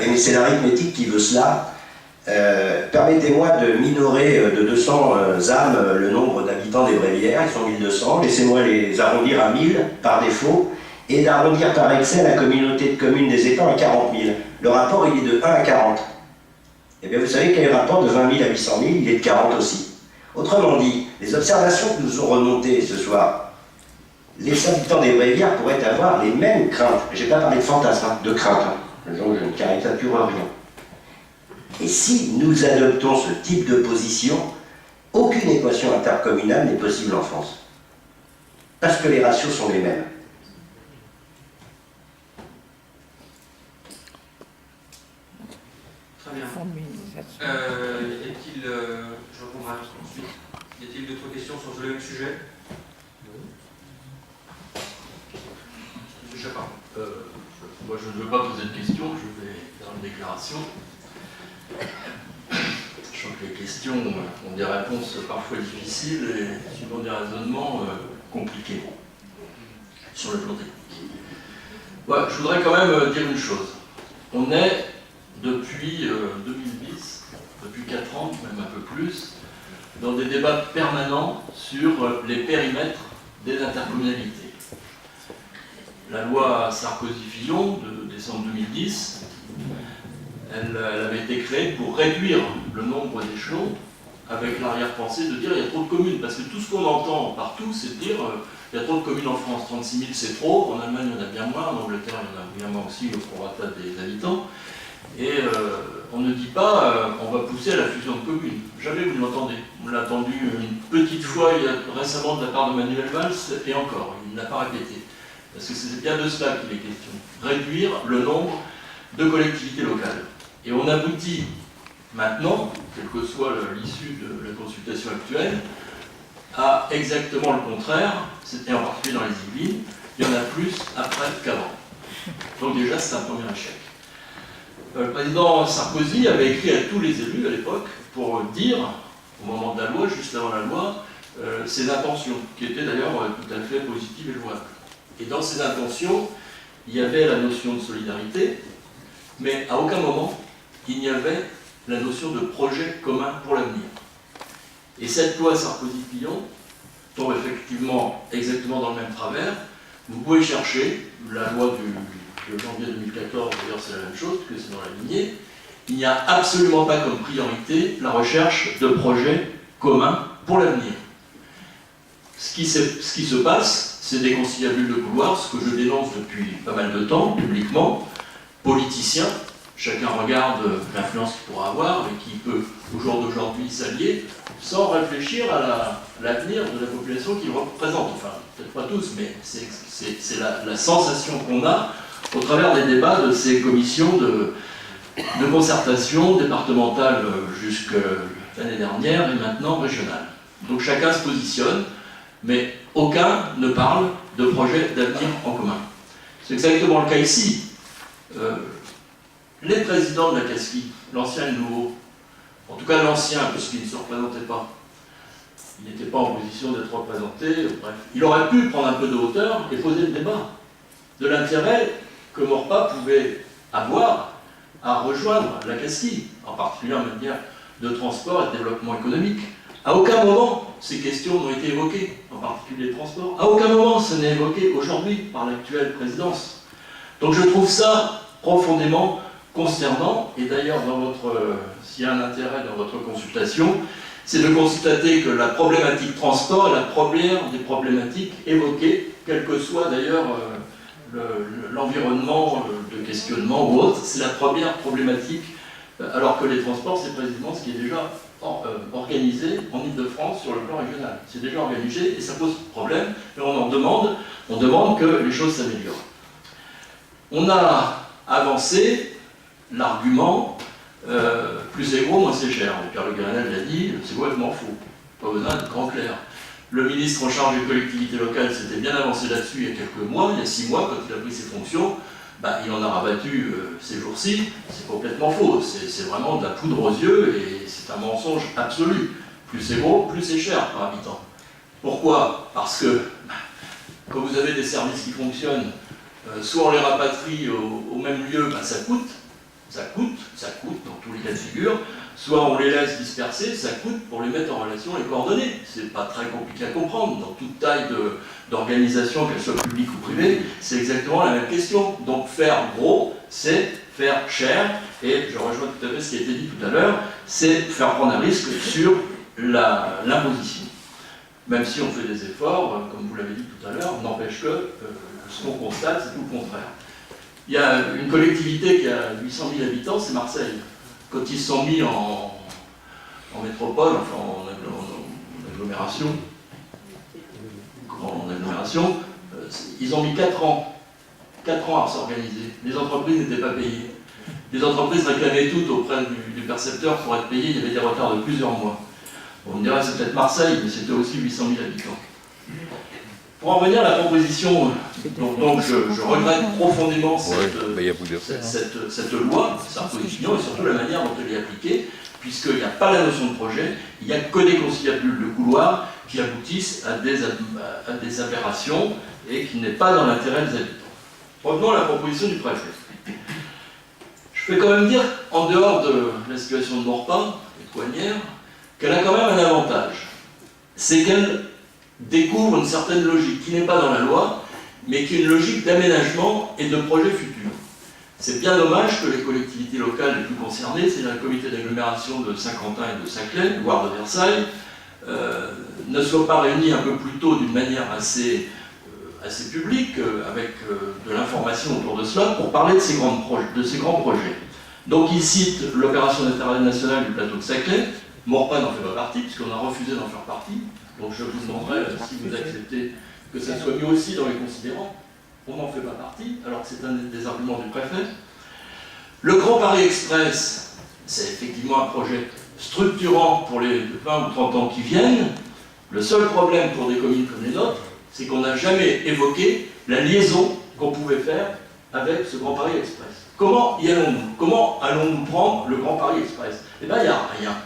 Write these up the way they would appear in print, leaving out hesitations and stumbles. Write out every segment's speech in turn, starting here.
Et c'est l'arithmétique qui veut cela. Permettez-moi de minorer de 200 âmes le nombre d'habitants des Bréviaires, ils sont 1200, laissez-moi les arrondir à 1000 par défaut, et d'arrondir par excès la communauté de communes des étangs à 40 000. Le rapport, il est de 1 à 40. Eh bien, vous savez quel est le rapport de 20 000 à 800 000, il est de 40 aussi. Autrement dit, les observations que nous ont remontées ce soir, les habitants des Bréviaires pourraient avoir les mêmes craintes. Je n'ai pas parlé de fantasmes, hein, de craintes. Donc je ne caricature rien. Et si nous adoptons ce type de position, aucune équation intercommunale n'est possible en France. Parce que les ratios sont les mêmes. Très bien. Est-il, je répondrai ensuite, y a-t-il d'autres questions sur le même sujet? Je sais pas. Moi, je ne veux pas poser de questions, je vais faire une déclaration. Je trouve que les questions ont des réponses parfois difficiles et suivant des raisonnements compliqués sur le plan technique. Ouais, je voudrais quand même dire une chose. On est, depuis 2010, depuis 4 ans, même un peu plus, dans des débats permanents sur les périmètres des intercommunalités. La loi Sarkozy-Fillon de décembre 2010, elle avait été créée pour réduire le nombre d'échelons avec l'arrière-pensée de dire il y a trop de communes. Parce que tout ce qu'on entend partout, c'est de dire il y a trop de communes en France, 36 000 c'est trop, en Allemagne il y en a bien moins, en Angleterre il y en a bien moins aussi, au prorata des habitants. Et on ne dit pas on va pousser à la fusion de communes. Jamais vous l'entendez. On l'a entendu une petite fois récemment de la part de Manuel Valls, et encore, il ne l'a pas répété. Parce que c'est bien de cela qu'il est question. Réduire le nombre de collectivités locales. Et on aboutit maintenant, quelle que soit l'issue de la consultation actuelle, à exactement le contraire, et en particulier dans les Yvelines, il y en a plus après qu'avant. Donc déjà, c'est un premier échec. Le président Sarkozy avait écrit à tous les élus à l'époque pour dire, au moment de la loi, juste avant la loi, ses intentions, qui étaient d'ailleurs tout à fait positives et louables. Et dans ces intentions, il y avait la notion de solidarité, mais à aucun moment, il n'y avait la notion de projet commun pour l'avenir. Et cette loi Sarkozy-Fillon tombe effectivement exactement dans le même travers. Vous pouvez chercher, la loi de janvier 2014, d'ailleurs c'est la même chose, que c'est dans la lignée, il n'y a absolument pas comme priorité la recherche de projets communs pour l'avenir. Ce qui se passe, c'est des conciliabules de couloir, ce que je dénonce depuis pas mal de temps, publiquement, politiciens, chacun regarde l'influence qu'il pourra avoir et qui peut, au jour d'aujourd'hui, s'allier, sans réfléchir à l'avenir de la population qu'il représente. Enfin, peut-être pas tous, mais c'est la sensation qu'on a au travers des débats de ces commissions de concertation départementale jusque l'année dernière et maintenant régionale. Donc chacun se positionne, mais aucun ne parle de projet d'avenir en commun. C'est exactement le cas ici. Les présidents de la CASFI, l'ancien et le nouveau, en tout cas l'ancien, puisqu'il ne se représentait pas, il n'était pas en position d'être représenté, bref, il aurait pu prendre un peu de hauteur et poser le débat de l'intérêt que Maurepas pouvait avoir à rejoindre la CASFI, en particulier en matière de transport et de développement économique. À aucun moment, ces questions n'ont été évoquées, en particulier les transports. À aucun moment, ce n'est évoqué aujourd'hui par l'actuelle présidence. Donc je trouve ça profondément consternant, et d'ailleurs, s'il y a un intérêt dans votre consultation, c'est de constater que la problématique transport est la première des problématiques évoquées, quel que soit d'ailleurs l'environnement de questionnement ou autre, c'est la première problématique, alors que les transports, c'est précisément ce qui est déjà organisé en Ile-de-France sur le plan régional. C'est déjà organisé et ça pose problème, et on demande que les choses s'améliorent. On a avancé l'argument plus c'est gros, moins c'est cher. Pierre Le Grenelle l'a dit, c'est complètement faux. Pas besoin d'être grand clair. Le ministre en charge des collectivités locales s'était bien avancé là-dessus il y a quelques mois, il y a 6 mois, quand il a pris ses fonctions. Il en a rabattu ces jours-ci, c'est complètement faux. C'est vraiment de la poudre aux yeux et c'est un mensonge absolu. Plus c'est gros, plus c'est cher par habitant. Pourquoi? Parce que quand vous avez des services qui fonctionnent, soit on les rapatrie au même lieu, ça coûte, Ça coûte dans tous les cas de figure. Soit on les laisse disperser, ça coûte pour les mettre en relation et coordonner. C'est pas très compliqué à comprendre. Dans toute taille d'organisation, qu'elle soit publique ou privée, c'est exactement la même question. Donc faire gros, c'est faire cher. Et je rejoins tout à fait ce qui a été dit tout à l'heure, c'est faire prendre un risque sur l'imposition. Même si on fait des efforts, comme vous l'avez dit tout à l'heure, n'empêche que ce qu'on constate, c'est tout le contraire. Il y a une collectivité qui a 800 000 habitants, c'est Marseille. Quand ils se sont mis en métropole, enfin en agglomération, ils ont mis 4 ans à s'organiser. Les entreprises n'étaient pas payées. Les entreprises réclamaient toutes auprès du percepteur pour être payées, il y avait des retards de plusieurs mois. On me dirait c'est peut-être Marseille, mais c'était aussi 800 000 habitants. Pour en revenir à la proposition, donc je regrette profondément cette loi, sa proposition et surtout la manière dont elle est appliquée, puisqu'il n'y a pas la notion de projet, il n'y a que des conciliabules de couloir qui aboutissent à des aberrations et qui n'est pas dans l'intérêt des habitants. Revenons à la proposition du préfet. Je vais quand même dire, en dehors de la situation de Maurepas et de Coignères, qu'elle a quand même un avantage. C'est qu'elle découvre une certaine logique qui n'est pas dans la loi, mais qui est une logique d'aménagement et de projet futur. C'est bien dommage que les collectivités locales les plus concernées, c'est-à-dire le comité d'agglomération de Saint-Quentin et de Saclay, voire de Versailles, ne soient pas réunis un peu plus tôt d'une manière assez publique, avec de l'information autour de cela, pour parler de ces grands projets. Donc il cite l'opération d'intérêt national du plateau de Saclay. Maurepas n'en fait pas partie, puisqu'on a refusé d'en faire partie. Donc je vous demanderai, si vous acceptez, que ça soit mis aussi dans les considérants. On n'en fait pas partie, alors que c'est un des arguments du préfet. Le Grand Paris Express, c'est effectivement un projet structurant pour les 20 ou 30 ans qui viennent. Le seul problème pour des communes comme les nôtres, c'est qu'on n'a jamais évoqué la liaison qu'on pouvait faire avec ce Grand Paris Express. Comment y allons-nous? Comment allons-nous prendre le Grand Paris Express? Eh bien, il n'y a rien.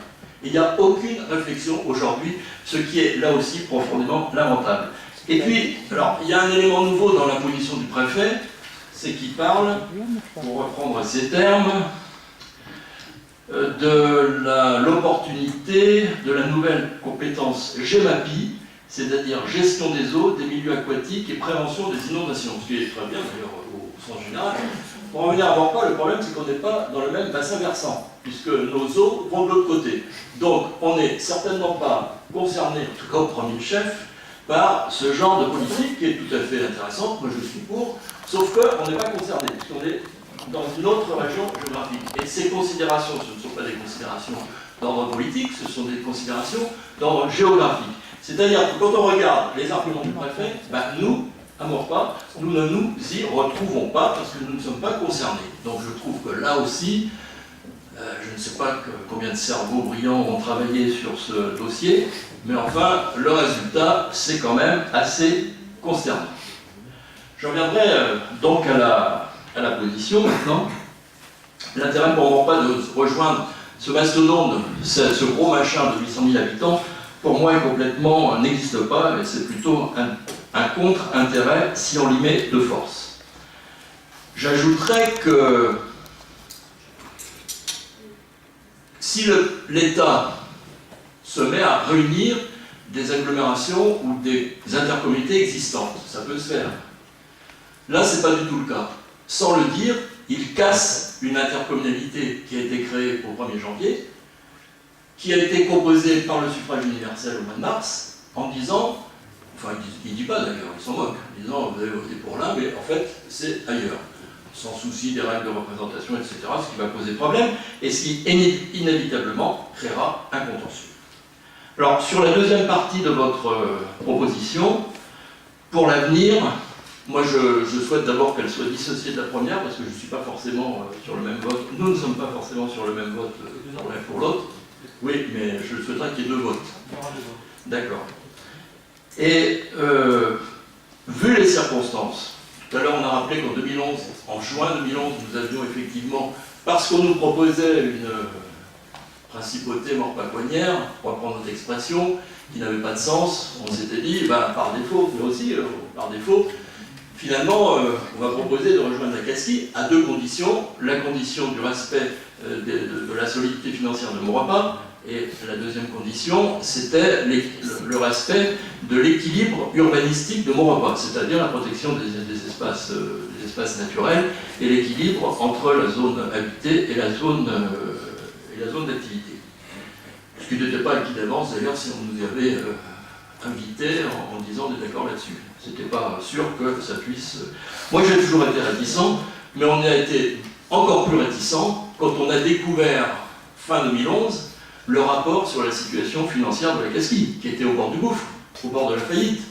Il n'y a aucune réflexion aujourd'hui, ce qui est là aussi profondément lamentable. Et puis, alors, il y a un élément nouveau dans la position du préfet, c'est qu'il parle, pour reprendre ces termes, de l'opportunité de la nouvelle compétence GEMAPI, c'est-à-dire gestion des eaux, des milieux aquatiques et prévention des inondations, ce qui est très bien d'ailleurs au sens général. Pour revenir à Maurepas, le problème c'est qu'on n'est pas dans le même bassin versant, puisque nos eaux vont de l'autre côté. Donc on n'est certainement pas concerné, en tout cas au premier chef, par ce genre de politique qui est tout à fait intéressante, moi je suis pour, sauf qu'on n'est pas concerné, puisqu'on est dans une autre région géographique. Et ces considérations, ce ne sont pas des considérations d'ordre politique, ce sont des considérations d'ordre géographique. C'est-à-dire que quand on regarde les arguments du préfet, nous, à Maurepas, nous ne nous y retrouvons pas parce que nous ne sommes pas concernés. Donc je trouve que là aussi, je ne sais pas combien de cerveaux brillants ont travaillé sur ce dossier, mais enfin, le résultat, c'est quand même assez consternant. Je reviendrai donc à la position maintenant. L'intérêt pour Maurepas de rejoindre ce mastodonte, ce gros machin de 800 000 habitants, pour moi, complètement n'existe pas, mais c'est plutôt un contre-intérêt si on l'y met de force. J'ajouterais que si l'État se met à réunir des agglomérations ou des intercommunautés existantes, ça peut se faire. Là, ce n'est pas du tout le cas. Sans le dire, il casse une intercommunalité qui a été créée au 1er janvier, qui a été composé par le suffrage universel au mois de mars, en disant, enfin il ne dit pas d'ailleurs, il s'en moque, en disant vous avez voté pour l'un, mais en fait c'est ailleurs, sans souci des règles de représentation, etc., ce qui va poser problème, et ce qui inévitablement créera un contentieux. Alors sur la deuxième partie de votre proposition, pour l'avenir, moi je souhaite d'abord qu'elle soit dissociée de la première, parce que je ne suis pas forcément sur le même vote, nous ne sommes pas forcément sur le même vote pour l'un pour l'autre. Oui, mais je souhaiterais qu'il y ait 2 votes. D'accord. Et vu les circonstances, tout à l'heure on a rappelé qu'en 2011, en juin 2011, nous avions effectivement, parce qu'on nous proposait une principauté Maurepas-Coignères, pour reprendre notre expression, qui n'avait pas de sens, on s'était dit, par défaut, mais aussi par défaut, finalement, on va proposer de rejoindre la CASCI à deux conditions. La condition du respect de la solidité financière de Maurepas, et la deuxième condition, c'était le respect de l'équilibre urbanistique de Maurepas, c'est-à-dire la protection des espaces naturels et l'équilibre entre la zone habitée et la zone d'activité. Ce qui n'était pas acquis d'avance, d'ailleurs, si on nous y avait invité en disant on est d'accord là-dessus. C'était pas sûr que ça puisse... Moi, j'ai toujours été réticent, mais on a été encore plus réticent quand on a découvert, fin 2011, le rapport sur la situation financière de la CASCI, qui était au bord du gouffre, au bord de la faillite,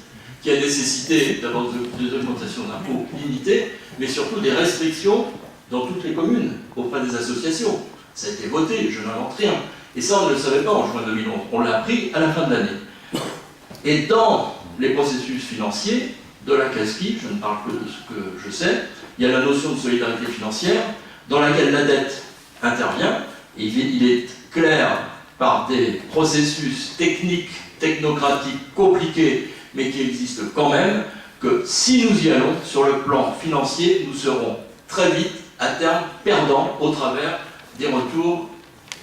qui a nécessité d'abord des augmentations d'impôts limitées, mais surtout des restrictions dans toutes les communes, auprès des associations. Ça a été voté, je n'invente rien. Et ça, on ne le savait pas en juin 2011. On l'a appris à la fin de l'année. Et dans les processus financiers de la CASCI, je ne parle que de ce que je sais, il y a la notion de solidarité financière, dans laquelle la dette intervient, et il est clair par des processus techniques, technocratiques, compliqués, mais qui existent quand même, que si nous y allons, sur le plan financier, nous serons très vite, à terme, perdants au travers des retours,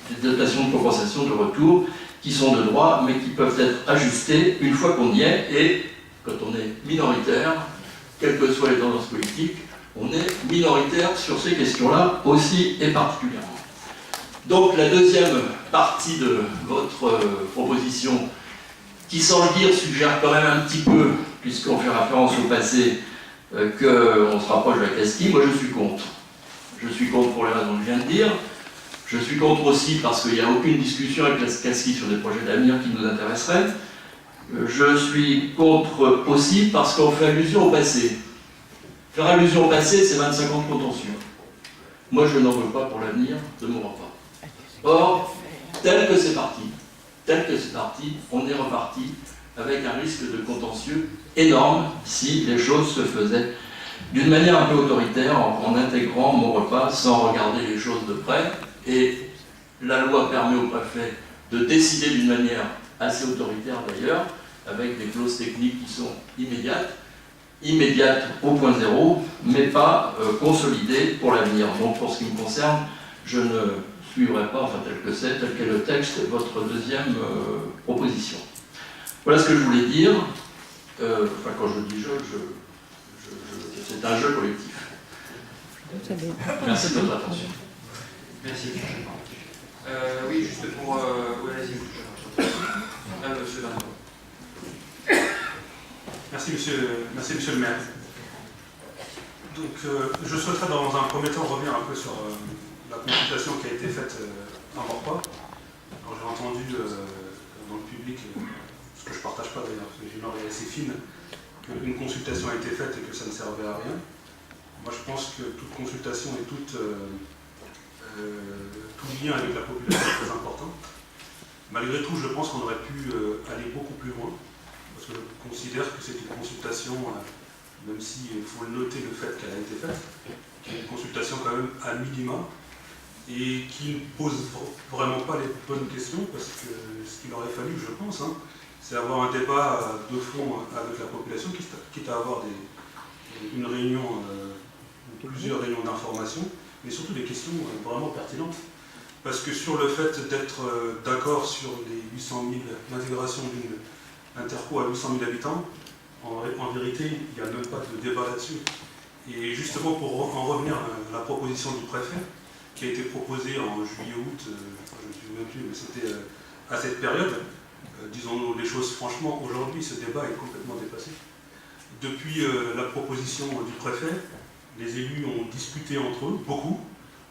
des dotations de compensation de retour, qui sont de droit, mais qui peuvent être ajustés une fois qu'on y est, et quand on est minoritaire, quelles que soient les tendances politiques, on est minoritaire sur ces questions-là aussi et particulièrement. Donc la deuxième partie de votre proposition, qui sans le dire suggère quand même un petit peu, puisqu'on fait référence au passé, qu'on se rapproche de la CASCI, moi je suis contre. Je suis contre pour les raisons que je viens de dire. Je suis contre aussi parce qu'il n'y a aucune discussion avec la CASCI sur des projets d'avenir qui nous intéresseraient. Je suis contre aussi parce qu'on fait allusion au passé. Faire allusion au passé, c'est 25 ans de contentieux. Moi, je n'en veux pas pour l'avenir de mon repas. Or, tel que c'est parti, on est reparti avec un risque de contentieux énorme si les choses se faisaient d'une manière un peu autoritaire, en intégrant mon repas sans regarder les choses de près. Et la loi permet au préfet de décider d'une manière assez autoritaire d'ailleurs, avec des clauses techniques qui sont immédiates au point zéro, mais pas consolidées pour l'avenir. Donc pour ce qui me concerne, je ne suivrai pas, enfin tel qu'est le texte, votre deuxième proposition. Voilà ce que je voulais dire. Enfin quand je dis c'est un jeu collectif. Merci de votre attention. Merci. Oui, juste pour... oui, allez-y. Monsieur Darnaud. Merci, monsieur le maire. Donc, je souhaiterais dans un premier temps revenir un peu sur la consultation qui a été faite à Maurepas. Alors, j'ai entendu dans le public, ce que je ne partage pas d'ailleurs, parce que j'ai une oreille assez fine, qu'une consultation a été faite et que ça ne servait à rien. Moi, je pense que toute consultation et tout lien avec la population est très important. Malgré tout, je pense qu'on aurait pu aller beaucoup plus loin, parce que je considère que c'est une consultation, même s'il faut noter le fait qu'elle a été faite, qui est une consultation quand même à minima, et qui ne pose vraiment pas les bonnes questions, parce que ce qu'il aurait fallu, je pense, c'est avoir un débat de fond avec la population, quitte à avoir une réunion, plusieurs réunions d'information, mais surtout des questions vraiment pertinentes. Parce que sur le fait d'être d'accord sur les 800 000, l'intégration d'une interco à 800 000 habitants, en vérité, il n'y a même pas de débat là-dessus. Et justement, pour en revenir à la proposition du préfet, qui a été proposée en juillet-août, je ne me souviens plus, mais c'était à cette période, disons-nous les choses franchement, aujourd'hui, ce débat est complètement dépassé. Depuis la proposition du préfet, les élus ont discuté entre eux, beaucoup,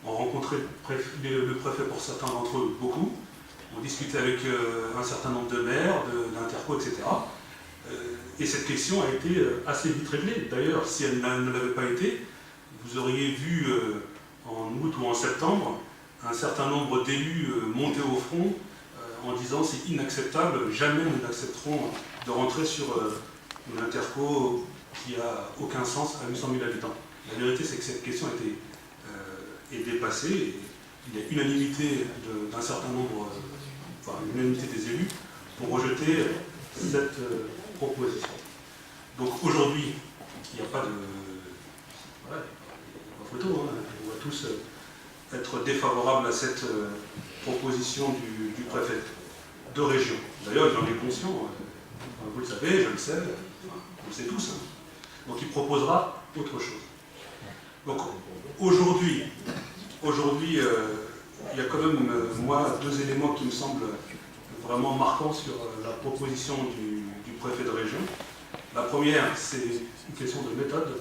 ont rencontré le préfet pour certains d'entre eux, beaucoup, ont discuté avec un certain nombre de maires, d'interco, etc. Et cette question a été assez vite réglée. D'ailleurs, si elle ne l'avait pas été, vous auriez vu en août ou en septembre un certain nombre d'élus monter au front en disant c'est inacceptable, jamais nous n'accepterons de rentrer sur une interco qui n'a aucun sens à 800 000 habitants. La vérité, c'est que cette question est dépassée. Et il y a unanimité d'un certain nombre, enfin unanimité des élus pour rejeter cette proposition. Donc aujourd'hui, il n'y a pas de voilà, pas photo, hein. On va tous être défavorables à cette proposition du préfet de région. D'ailleurs, il en est conscient, vous le savez, je le sais, on le sait tous. Hein. Donc il proposera autre chose. Donc aujourd'hui, il y a quand même, moi, deux éléments qui me semblent vraiment marquants sur la proposition du préfet de région. La première, c'est une question de méthode.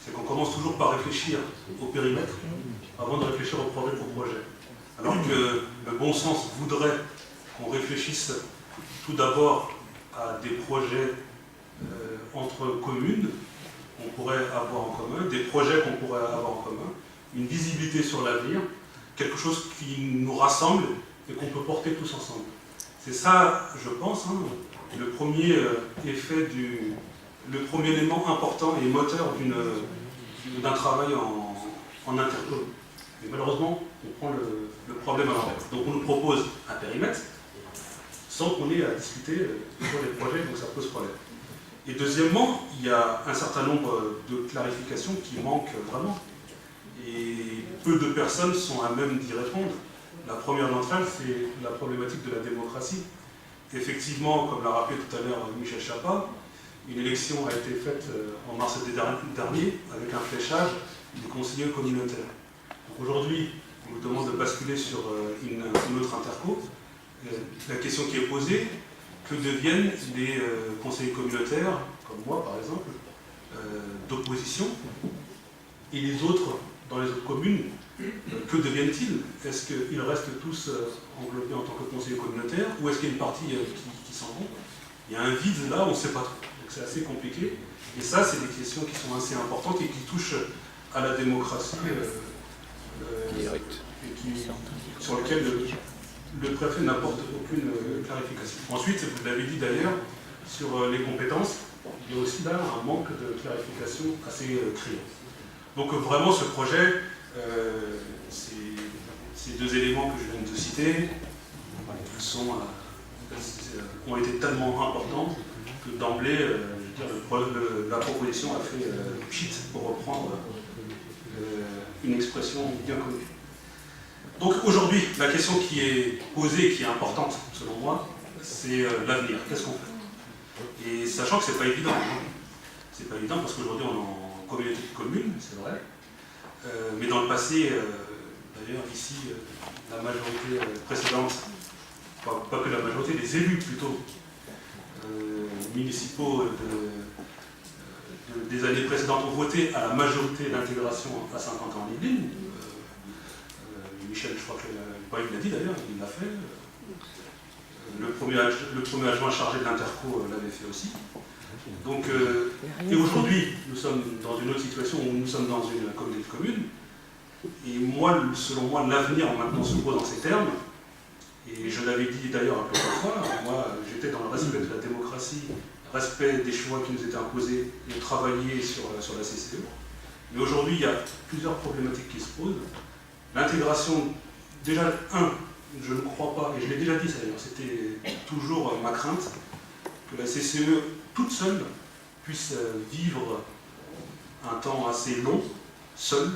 C'est qu'on commence toujours par réfléchir au périmètre avant de réfléchir au projet. Alors que le bon sens voudrait qu'on réfléchisse tout d'abord à des projets entre communes qu'on pourrait avoir en commun, des projets qu'on pourrait avoir en commun, une visibilité sur l'avenir, quelque chose qui nous rassemble et qu'on peut porter tous ensemble. C'est ça, je pense, hein, le premier effet le premier élément important et moteur d'un travail en intercom. Mais malheureusement, on prend le problème à l'envers. Donc on nous propose un périmètre sans qu'on ait à discuter sur les projets, donc ça pose problème. Et deuxièmement, il y a un certain nombre de clarifications qui manquent vraiment. Et peu de personnes sont à même d'y répondre. La première d'entre elles, c'est la problématique de la démocratie. Effectivement, comme l'a rappelé tout à l'heure Michel Chapa, une élection a été faite en mars dernier avec un fléchage des conseillers communautaires. Aujourd'hui, on nous demande de basculer sur une autre interco. La question qui est posée, que deviennent les conseillers communautaires, comme moi par exemple, d'opposition, et les autres dans les autres communes, que deviennent-ils? Est-ce qu'ils restent tous englobés en tant que conseillers communautaires, ou est-ce qu'il y a une partie qui s'en vont? Il y a un vide là, on ne sait pas trop. Donc c'est assez compliqué. Et ça, c'est des questions qui sont assez importantes et qui touchent à la démocratie, sur lesquelles le préfet n'apporte aucune clarification. Ensuite, vous l'avez dit d'ailleurs, sur les compétences, il y a aussi là un manque de clarification assez criant. Donc vraiment, ce projet, ces deux éléments que je viens de citer ont été tellement importants que d'emblée, la proposition a fait pchit, pour reprendre une expression bien connue. Donc aujourd'hui, la question qui est posée, qui est importante selon moi, c'est l'avenir. Qu'est-ce qu'on fait? Et sachant que c'est pas évident. C'est pas évident parce qu'aujourd'hui on est en communauté de communes, c'est vrai. Mais dans le passé, d'ailleurs ici, la majorité précédente, pas que la majorité, les élus plutôt, municipaux des années précédentes ont voté à la majorité l'intégration à 50 ans en Yvelines. Michel, je crois qu'il l'a dit d'ailleurs, il l'a fait. Le premier adjoint chargé de l'Interco l'avait fait aussi. Donc, et aujourd'hui, nous sommes dans une autre situation où nous sommes dans une communauté de communes. Et moi, selon moi, l'avenir maintenant se pose dans ces termes. Et je l'avais dit d'ailleurs à plusieurs fois, moi j'étais dans le respect de la démocratie, respect des choix qui nous étaient imposés et travailler sur la CCE. Mais aujourd'hui, il y a plusieurs problématiques qui se posent. L'intégration, déjà, je ne crois pas, et je l'ai déjà dit d'ailleurs, c'était toujours ma crainte, que la CCE toute seule puisse vivre un temps assez long, seule,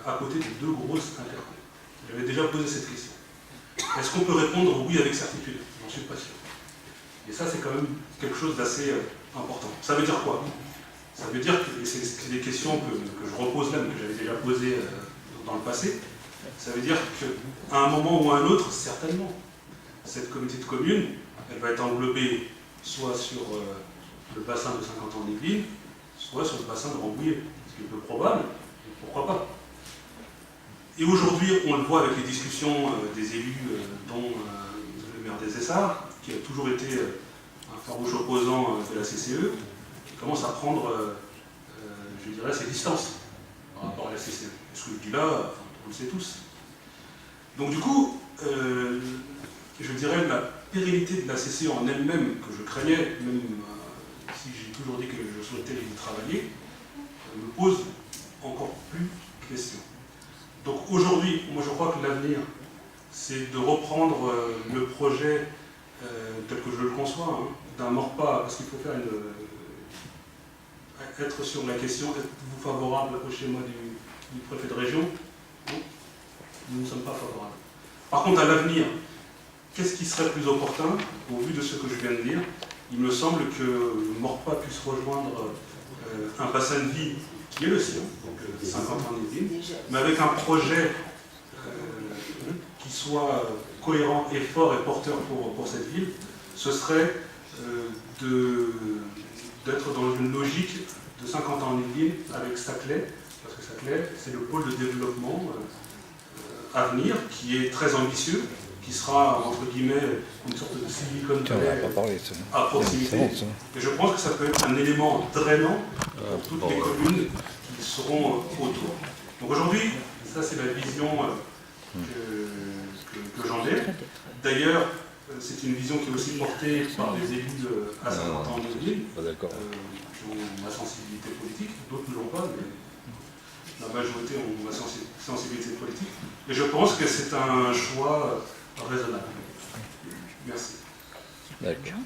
à côté de deux grosses interco. J'avais déjà posé cette question. Est-ce qu'on peut répondre oui avec certitude? J'en suis pas sûr. Et ça, c'est quand même quelque chose d'assez important. Ça veut dire quoi? Ça veut dire que, et c'est des questions que je repose là, mais que j'avais déjà posées dans le passé, ça veut dire qu'à un moment ou à un autre, certainement, cette communauté de communes, elle va être englobée soit sur le bassin de 50 ans d'Yvelines, soit sur le bassin de Rambouillet. Ce qui est peu probable, mais pourquoi pas. Et aujourd'hui, on le voit avec les discussions des élus, dont le maire des Essarts, qui a toujours été un farouche opposant de la CCE, qui commence à prendre, je dirais, ses distances par rapport à la CCE. Et ce que je dis là, on le sait tous. Donc du coup, je dirais la pérennité de la CCE en elle-même, que je craignais, même si j'ai toujours dit que je souhaitais y travailler, me pose encore plus de questions. Donc aujourd'hui, moi je crois que l'avenir, c'est de reprendre le projet tel que je le conçois, hein, d'un Maurepas, parce qu'il faut faire être sur la question, êtes-vous favorable au schéma du préfet de région? Non, nous ne sommes pas favorables. Par contre, à l'avenir, qu'est-ce qui serait plus opportun, au vu de ce que je viens de dire? Il me semble que Maurepas puisse rejoindre un bassin de vie qui est le sien, donc 50 ans d'Yvelines, mais avec un projet qui soit cohérent et fort et porteur pour cette ville. Ce serait d'être dans une logique de 50 ans en Yvelines avec Saclay, parce que Saclay, c'est le pôle de développement à venir, qui est très ambitieux, qui sera, entre guillemets, une sorte de Silicon Valley à proximité. Et je pense que ça peut être un élément drainant pour toutes les communes qui seront autour. Donc aujourd'hui, ça c'est la vision que j'en ai. D'ailleurs, c'est une vision qui est aussi portée par des élus à 50 ans en ville, qui ont ma sensibilité politique, d'autres ne l'ont pas, mais la majorité ont ma sensibilité politique. Et je pense que c'est un choix raisonnable. Merci. D'accord.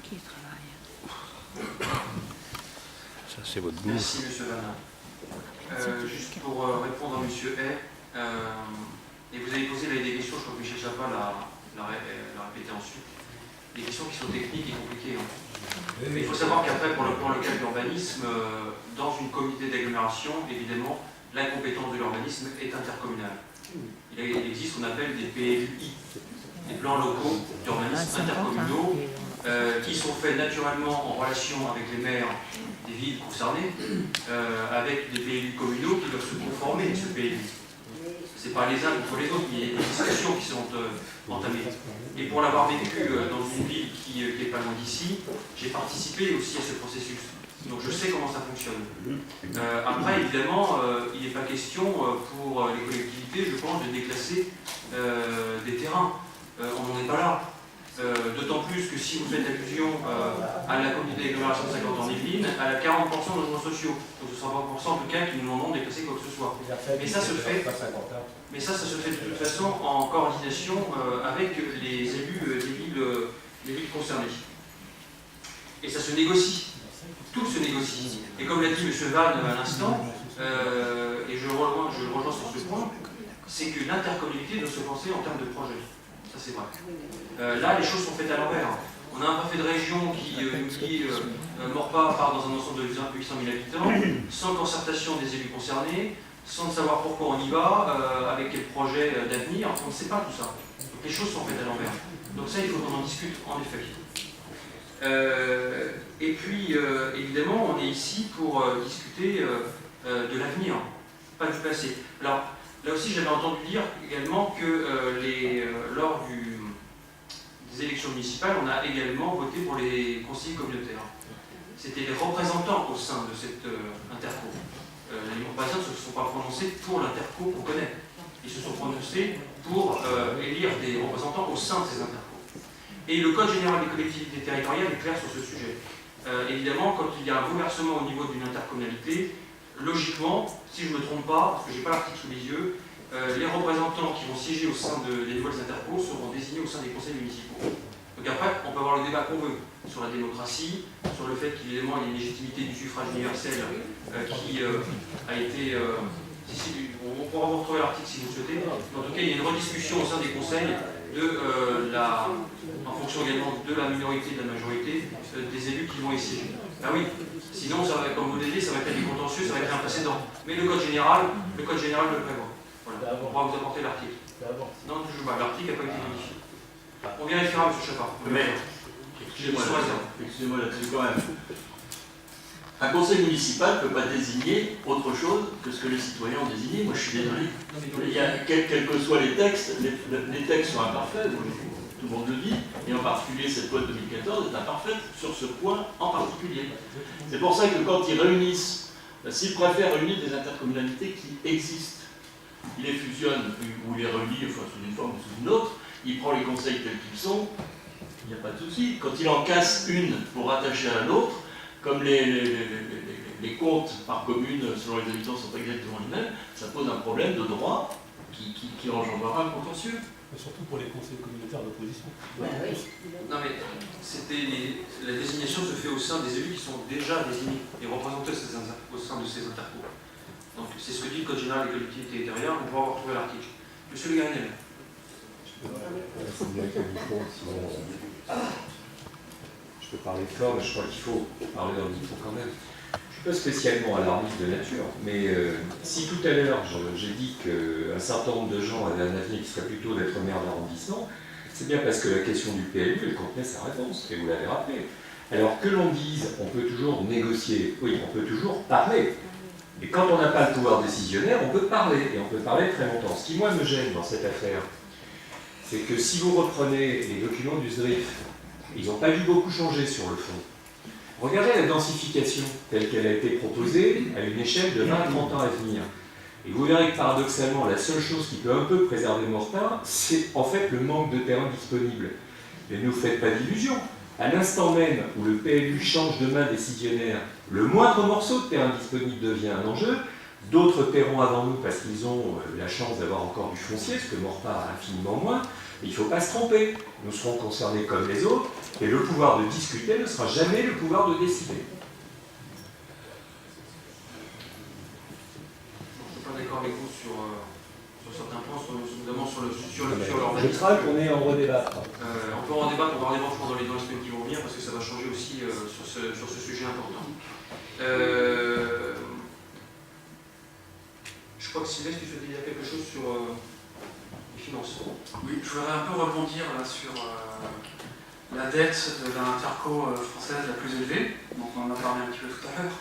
Ça, c'est votre bout. Merci, M. Vannin. Juste pour répondre à M. Hay, et vous avez posé là, des questions, je crois que Michel Chapa l'a répété ensuite, des questions qui sont techniques et compliquées. Mais il faut savoir qu'après, pour le plan local d'urbanisme, dans une communauté d'agglomération, évidemment, la compétence de l'urbanisme est intercommunale. Il existe ce qu'on appelle des PLUI, des plans locaux d'urbanisme intercommunaux, qui sont faits naturellement en relation avec les maires des villes concernées, avec des PLU communaux qui doivent se conformer à ce PLU. Ce n'est pas les uns contre les autres, il y a des discussions qui sont entamées. Et pour l'avoir vécu dans une ville qui est pas loin d'ici, j'ai participé aussi à ce processus. Donc je sais comment ça fonctionne. Après, évidemment, il n'est pas question pour les collectivités, je pense, de déclasser des terrains. On n'en est pas là. D'autant plus que si vous faites allusion à la communauté d'agglomération de 50 ans d'Yvelines, elle a 40% de logements sociaux. Donc ce sera 20% en tout cas qui nous demandent de déclasser quoi que ce soit. Mais ça se fait. Mais ça se fait de toute façon en coordination avec les élus des villes concernées. Et ça se négocie. Tout se négocie. Et comme l'a dit M. Vann à l'instant, et je le rejoins sur ce point, c'est que l'intercommunalité doit se penser en termes de projet. Ça c'est vrai. Là, les choses sont faites à l'envers. On a un préfet de région qui nous dit Maurepas part dans un ensemble de 800 000 habitants, sans concertation des élus concernés, sans savoir pourquoi on y va, avec quel projet d'avenir. On ne sait pas tout ça. Donc les choses sont faites à l'envers. Donc ça, il faut qu'on en discute en effet. Et puis, évidemment, on est ici pour discuter de l'avenir, pas du passé. Alors, là aussi, j'avais entendu dire également que lors des élections municipales, on a également voté pour les conseillers communautaires. C'était les représentants au sein de cette interco. Les Montpasiens ne se sont pas prononcés pour l'interco qu'on connaît. Ils se sont prononcés pour élire des représentants au sein de ces intercos. Et le Code général des collectivités territoriales est clair sur ce sujet. Évidemment, quand il y a un bouleversement au niveau d'une intercommunalité, logiquement, si je ne me trompe pas, parce que je n'ai pas l'article sous les yeux, les représentants qui vont siéger au sein des nouvelles intercos seront désignés au sein des conseils municipaux. Donc après, on peut avoir le débat qu'on veut sur la démocratie, sur le fait qu'évidemment il y a une légitimité du suffrage universel qui a été... on pourra vous retrouver l'article si vous le souhaitez. En tout cas, il y a une rediscussion au sein des conseils en fonction également de la minorité et de la majorité, des élus qui vont y siéger. Ah oui, sinon, ça va, comme vous l'avez dit, ça va être des contentieux, ça va être un précédent. Mais le Code général le prévoit. Voilà. On pourra vous apporter l'article. Non, toujours pas. L'article n'a pas été modifié. On vérifiera, M. Chapard. Mais, excusez-moi là-dessus quand même. Un conseil municipal ne peut pas désigner autre chose que ce que les citoyens ont désigné. Moi, je suis désolé. Quels que soient les textes, les textes sont imparfaits, tout le monde le dit, et en particulier cette loi de 2014 est imparfaite sur ce point en particulier. C'est pour ça que quand ils réunissent, s'ils préfèrent réunir des intercommunalités qui existent, ils les fusionnent ou les relient, enfin sous une forme ou sous une autre, il prend les conseils tels qu'ils sont, il n'y a pas de souci. Quand il en casse une pour rattacher à l'autre, comme les comptes par commune selon les habitants sont exactement les mêmes, ça pose un problème de droit qui engendrera un contentieux. Mais surtout pour les conseils communautaires d'opposition. Non mais la désignation se fait au sein des élus qui sont déjà désignés et représentés au sein de ces intercours. Donc c'est ce que dit le Code général des collectivités territoriales, on pourra retrouver l'article. Monsieur Le Garinel. C'est bien qu'il y a du micro, sinon je peux parler fort, mais je crois qu'il faut parler dans le micro quand même. Je ne suis pas spécialement alarmiste de nature, mais si tout à l'heure j'ai dit qu'un certain nombre de gens avaient un avenir qui serait plutôt d'être maire d'arrondissement, c'est bien parce que la question du PLU, elle contenait sa réponse, et vous l'avez rappelé. Alors que l'on dise, on peut toujours négocier, oui, on peut toujours parler. Et quand on n'a pas le pouvoir décisionnaire, on peut parler, et on peut parler très longtemps. Ce qui, moi, me gêne dans cette affaire, c'est que si vous reprenez les documents du SDRIF, ils n'ont pas dû beaucoup changer sur le fond. Regardez la densification telle qu'elle a été proposée à une échelle de 20-30 ans à venir. Et vous verrez que paradoxalement, la seule chose qui peut un peu préserver Mortain, c'est en fait le manque de terrain disponible. Mais ne vous faites pas d'illusions. À l'instant même où le PLU change de main décisionnaire, le moindre morceau de terrain disponible devient un enjeu. D'autres paieront avant nous parce qu'ils ont la chance d'avoir encore du foncier, ce que Mortain a infiniment moins. Mais il ne faut pas se tromper. Nous serons concernés comme les autres, et le pouvoir de discuter ne sera jamais le pouvoir de décider. Je ne suis pas d'accord avec vous sur certains points, notamment sur leur Je crains qu'on ait à en redébattre. on peut en débattre, on va en débattre dans les semaines qui vont venir parce que ça va changer aussi sur ce sujet important. Je crois que Sylvestre, tu souhaitais dire quelque chose sur les finances. Oui, je voudrais un peu rebondir là, sur la dette de l'interco française la plus élevée. Donc on en a parlé un petit peu tout à l'heure.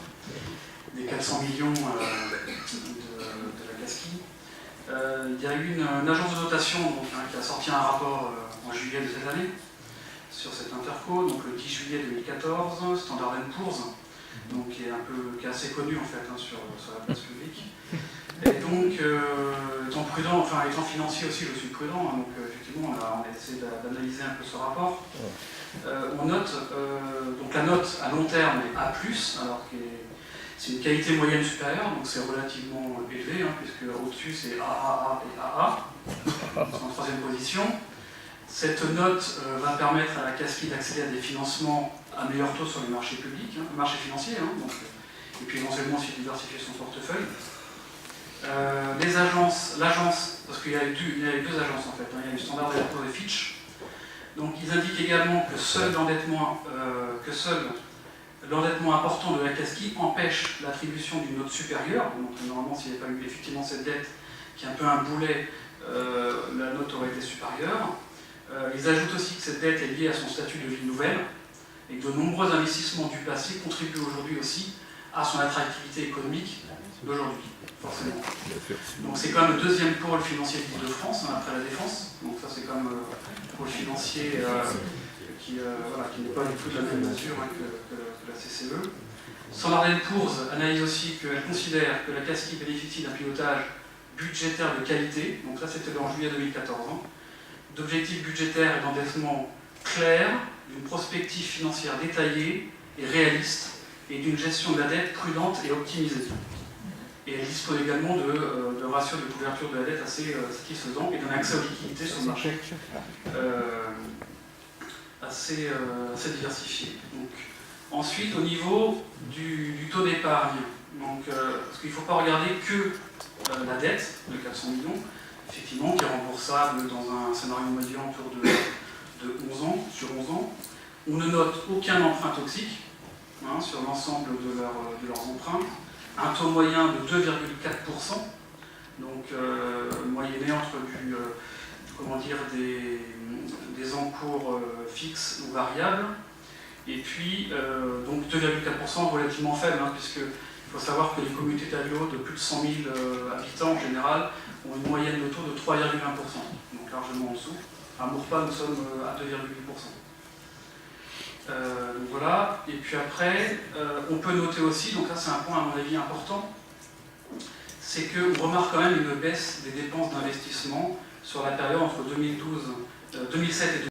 Des 400 millions de la CASKI. Il y a eu une agence de notation donc, qui a sorti un rapport en juillet de cette année sur cette interco, donc le 10 juillet 2014, Standard & Poor's, donc, qui est assez connu en fait sur la place publique. Et donc, étant prudent, enfin étant financier aussi, je suis prudent, hein, donc effectivement on a essayé d'analyser un peu ce rapport. On note, donc la note à long terme est A+, alors que c'est une qualité moyenne supérieure, donc c'est relativement élevé, hein, puisque au-dessus c'est AAA et AA, en troisième position. Cette note va permettre à la CASKI d'accéder à des financements à meilleur taux sur les marchés publics, marchés financiers, donc, et puis éventuellement aussi diversifier son portefeuille. Les agences, l'agence, parce qu'il y a eu deux agences en fait, il y a eu Standard & Poor's et Fitch, donc ils indiquent également que seul l'endettement important de la CASKI empêche l'attribution d'une note supérieure, donc normalement s'il n'y avait pas eu effectivement cette dette qui est un peu un boulet, la note aurait été supérieure. Ils ajoutent aussi que cette dette est liée à son statut de ville nouvelle et que de nombreux investissements du passé contribuent aujourd'hui aussi à son attractivité économique d'aujourd'hui, forcément. Donc c'est quand même le deuxième pôle financier de l'Île-de-France, après la Défense. Donc ça c'est quand même un pôle financier qui n'est pas du tout de la même nature que la CCE. Standard & Poor's analyse aussi qu'elle considère que la CASKI bénéficie d'un pilotage budgétaire de qualité, donc ça c'était en juillet 2014, d'objectifs budgétaires et d'endettement clairs, d'une prospective financière détaillée et réaliste, et d'une gestion de la dette prudente et optimisée. Et elle dispose également de ratios de couverture de la dette assez satisfaisants et d'un accès aux liquidités sur le marché assez diversifié. Donc, ensuite, au niveau du taux d'épargne, parce qu'il ne faut pas regarder que la dette de 400 millions, effectivement, qui est remboursable dans un scénario médian autour de 11 ans, sur 11 ans. On ne note aucun emprunt toxique sur l'ensemble de leurs emprunts. Un taux moyen de 2,4%, donc moyenné entre des encours fixes ou variables. Et puis, donc 2,4% relativement faible, puisqu'il faut savoir que les communautés d'agglo de plus de 100 000 habitants en général ont une moyenne de taux de 3,1%, donc largement en dessous. À Maurepas, nous sommes à 2,8%. Donc voilà, et puis après, on peut noter aussi, donc là c'est un point à mon avis important, c'est qu'on remarque quand même une baisse des dépenses d'investissement sur la période entre 2007 et